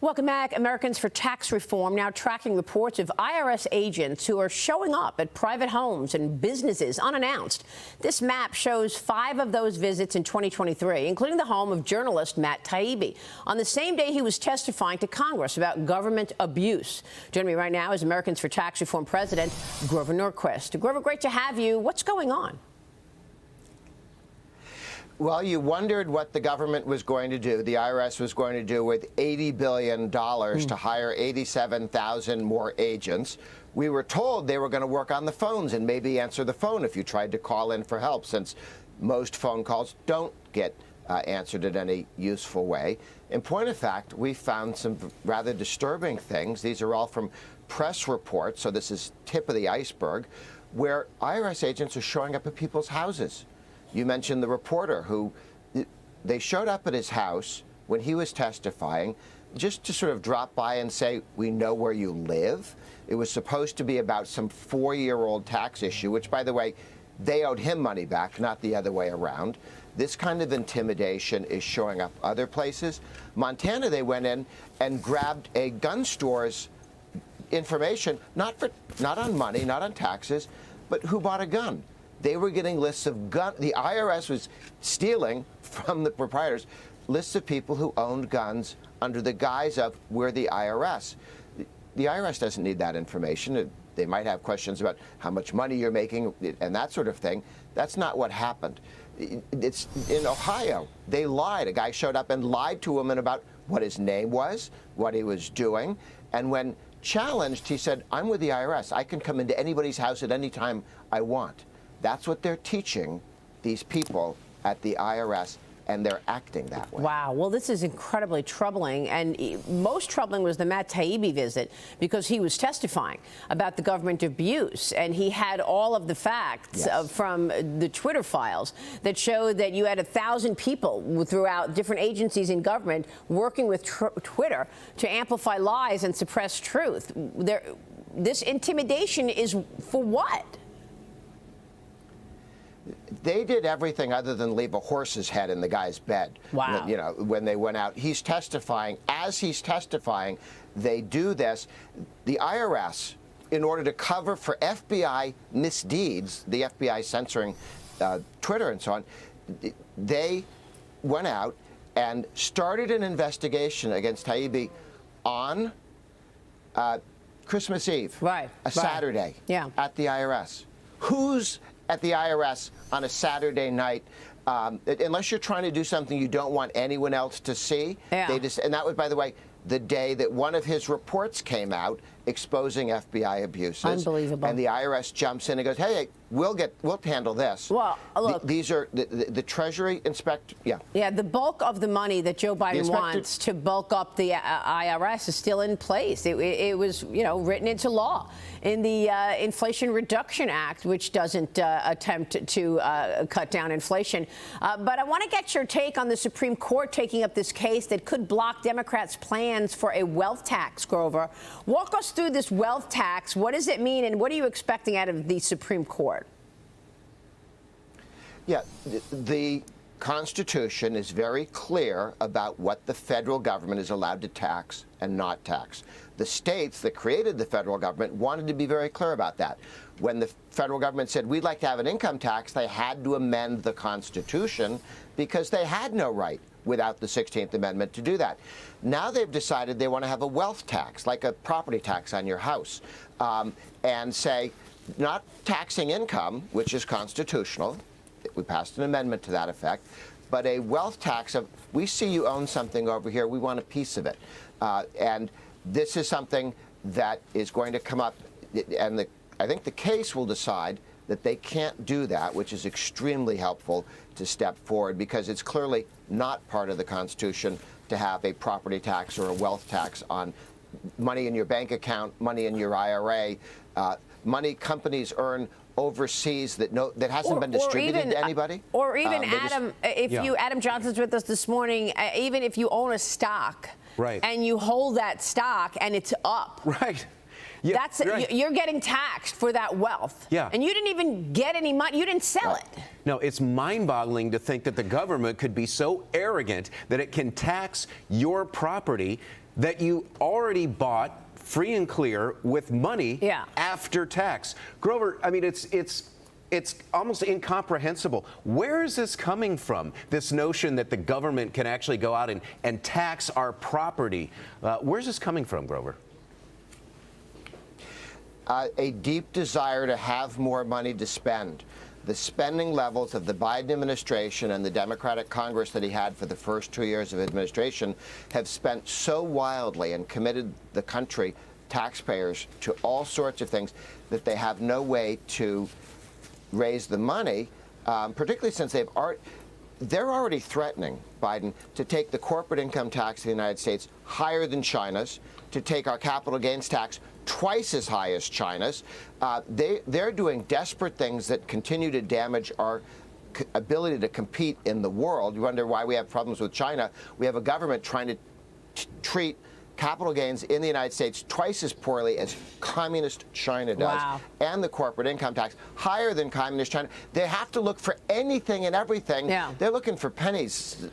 Welcome back. Americans for Tax Reform now tracking reports of IRS agents who are showing up at private homes and businesses unannounced. This map shows 5 of those visits in 2023, including the home of journalist Matt Taibbi, on the same day he was testifying to Congress about government abuse. Joining me right now is Americans for Tax Reform President Grover Norquist. Grover, great to have you. What's going on? Well, you wondered what the government was going to do, the IRS was going to do with $80 billion to hire 87,000 more agents. We were told they were going to work on the phones and maybe answer the phone if you tried to call in for help, since most phone calls don't get answered in any useful way. In point of fact, we found some rather disturbing things. These are all from press reports, so this is tip of the iceberg, where IRS agents are showing up at people's houses. You mentioned the reporter who they showed up at his house when he was testifying just to sort of drop by and say, we know where you live. It was supposed to be about some 4-year-old tax issue, which, by the way, they owed him money back, not the other way around. This kind of intimidation is showing up other places. Montana, they went in and grabbed a gun store's information, not on money, not on taxes, but who bought a gun. They were getting lists of guns. The IRS was stealing from the proprietors lists of people who owned guns under the guise of we're the IRS. The IRS doesn't need that information. They might have questions about how much money you're making and that sort of thing. That's not what happened. It's in Ohio. They lied. A guy showed up and lied to a woman about what his name was, what he was doing, and when challenged, he said, I'm with the IRS. I can come into anybody's house at any time I want. That's what they're teaching these people at the IRS, and they're acting that way. Wow. Well, this is incredibly troubling. And most troubling was the Matt Taibbi visit, because he was testifying about the government abuse. And he had all of the facts from the Twitter files that showed that you had 1,000 people throughout different agencies in government working with Twitter to amplify lies and suppress truth. This intimidation is for what? They did everything other than leave a horse's head in the guy's bed. Wow. You know, when they went out, he's testifying. As he's testifying, they do this. The IRS, in order to cover for FBI misdeeds, the FBI censoring Twitter and so on, they went out and started an investigation against Taibbi on Christmas Eve, a Saturday, at the IRS. Who's at the IRS on a Saturday night, unless you're trying to do something you don't want anyone else to see? They just, and that was, by the way, the day that one of his reports came out exposing FBI abuses. Unbelievable. And the IRS jumps in and goes, hey, we'll handle this. Well, look, these are the Treasury inspector. Yeah, the bulk of the money that Joe Biden wants to bulk up the IRS is still in place. It was, you know, written into law in the Inflation Reduction Act, which doesn't attempt to cut down inflation. But I want to get your take on the Supreme Court taking up this case that could block Democrats' plans for a wealth tax, Grover. Walk us through this wealth tax. What does it mean, and what are you expecting out of the Supreme Court? Yeah, the Constitution is very clear about what the federal government is allowed to tax and not tax. The states that created the federal government wanted to be very clear about that. When the federal government said we'd like to have an income tax, they had to amend the Constitution because they had no right without the 16th Amendment to do that. Now they've decided they want to have a wealth tax, like a property tax on your house, and say not taxing income, which is constitutional. We passed an amendment to that effect, but a wealth tax of, we see you own something over here, we want a piece of it. And this is something that is going to come up, and I think the case will decide that they can't do that, which is extremely helpful to step forward, because it's clearly not part of the Constitution to have a property tax or a wealth tax on money in your bank account, money in your IRA, money companies earn overseas that hasn't been distributed to anybody. Or even Adam, Adam Johnson's with us this morning. Even if you own a stock, and you hold that stock and it's up, Yeah, that's you're getting taxed for that wealth. Yeah. And you didn't even get any money. You didn't sell it. No, it's mind-boggling to think that the government could be so arrogant that it can tax your property that you already bought free and clear with money after tax. Grover, I mean, it's almost incomprehensible. Where is this coming from, this notion that the government can actually go out and tax our property? Where's this coming from, Grover? A deep desire to have more money to spend. The spending levels of the Biden administration and the Democratic Congress that he had for the first 2 years of administration have spent so wildly and committed the country, taxpayers, to all sorts of things that they have no way to raise the money, particularly since they're already threatening, Biden, to take the corporate income tax in the United States higher than China's, to take our capital gains tax twice as high as China's. They're doing desperate things that continue to damage our ability to compete in the world. You wonder why we have problems with China. We have a government trying to treat capital gains in the United States twice as poorly as communist China does. Wow. And the corporate income tax higher than communist China. They have to look for anything and everything. Yeah. They're looking for pennies,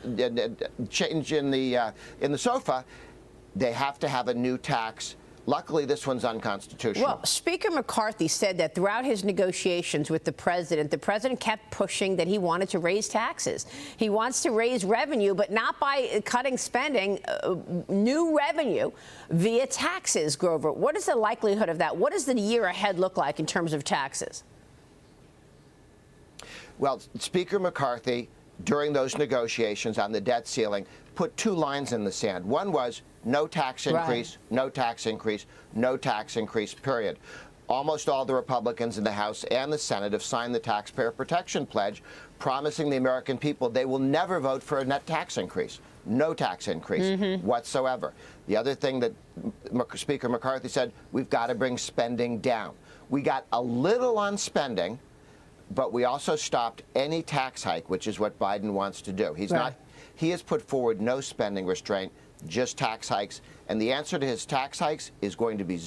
change in the sofa. They have to have a new tax. Luckily, this one's unconstitutional. Well, Speaker McCarthy said that throughout his negotiations with the president kept pushing that he wanted to raise taxes. He wants to raise revenue, but not by cutting spending, new revenue via taxes, Grover. What is the likelihood of that? What does the year ahead look like in terms of taxes? Well, Speaker McCarthy, during those negotiations on the debt ceiling, put two lines in the sand. One was no tax increase, no tax increase, no tax increase, period. Almost all the Republicans in the House and the Senate have signed the Taxpayer Protection Pledge, promising the American people they will never vote for a net tax increase. No tax increase whatsoever. The other thing that Speaker McCarthy said, we've got to bring spending down. We got a little on spending, but we also stopped any tax hike, which is what Biden wants to do. He has put forward no spending restraint, just tax hikes. And the answer to his tax hikes is going to be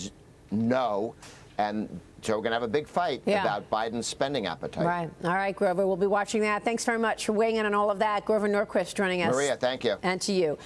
no. And so we're going to have a big fight about Biden's spending appetite. Right. All right, Grover, we'll be watching that. Thanks very much for weighing in on all of that. Grover Norquist joining us. Maria, thank you. And to you.